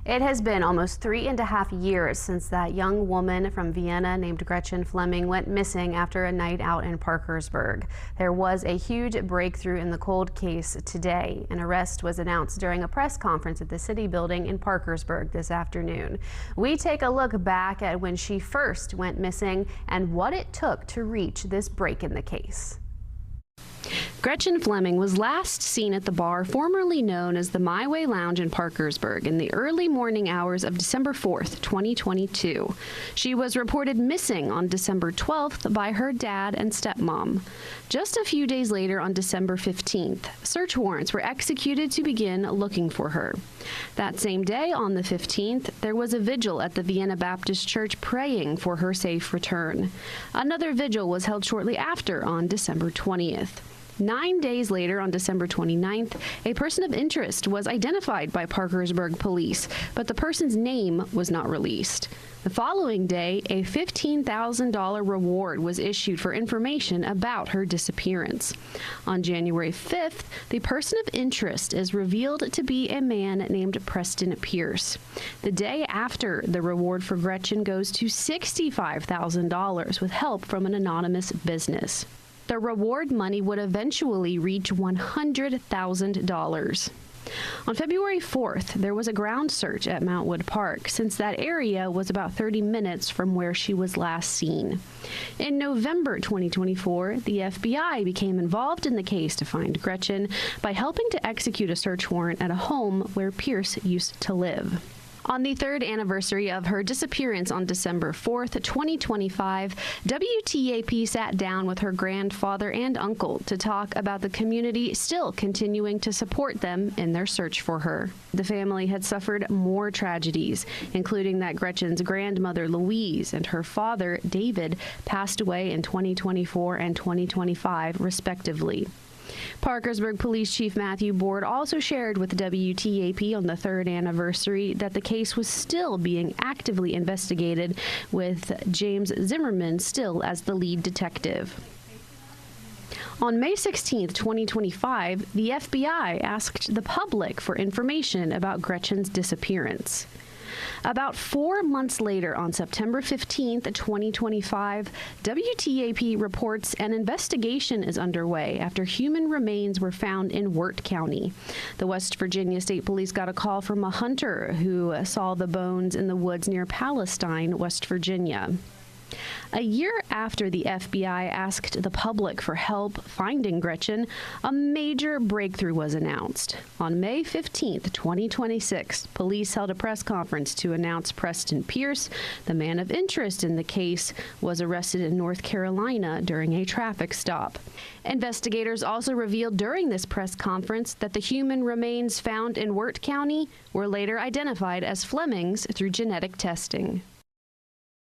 It has been almost 3.5 years since that young woman from Vienna named Gretchen Fleming went missing after a night out in Parkersburg. There was a huge breakthrough in the cold case today. An arrest was announced during a press conference at the city building in Parkersburg this afternoon. We take a look back at when she first went missing and what it took to reach this break in the case. Gretchen Fleming was last seen at the bar formerly known as the My Way Lounge in Parkersburg in the early morning hours of December 4th, 2022. She was reported missing on December 12th by her dad and stepmom. Just a few days later, on December 15th, search warrants were executed to begin looking for her. That same day, on the 15th, there was a vigil at the Vienna Baptist Church praying for her safe return. Another vigil was held shortly after on December 20th. 9 days later, on December 29th, a person of interest was identified by Parkersburg police, but the person's name was not released. The following day, a $15,000 reward was issued for information about her disappearance. On January 5th, the person of interest is revealed to be a man named Preston Pierce. The day after, the reward for Gretchen goes to $65,000 with help from an anonymous business. The reward money would eventually reach $100,000. On February 4th, there was a ground search at Mountwood Park, since that area was about 30 minutes from where she was last seen. In November 2024, the FBI became involved in the case to find Gretchen by helping to execute a search warrant at a home where Pierce used to live. On the third anniversary of her disappearance on December 4th, 2025, WTAP sat down with her grandfather and uncle to talk about the community still continuing to support them in their search for her. The family had suffered more tragedies, including that Gretchen's grandmother, Louise, and her father, David, passed away in 2024 and 2025, respectively. Parkersburg Police Chief Matthew Board also shared with WTAP on the third anniversary that the case was still being actively investigated, with James Zimmerman still as the lead detective. On May 16, 2025, the FBI asked the public for information about Gretchen's disappearance. About 4 months later, on September 15, 2025, WTAP reports an investigation is underway after human remains were found in Wirt County. The West Virginia State Police got a call from a hunter who saw the bones in the woods near Palestine, West Virginia. A year after the FBI asked the public for help finding Gretchen, a major breakthrough was announced. On May 15, 2026, police held a press conference to announce Preston Pierce, the man of interest in the case, was arrested in North Carolina during a traffic stop. Investigators also revealed during this press conference that the human remains found in Wirt County were later identified as Fleming's through genetic testing.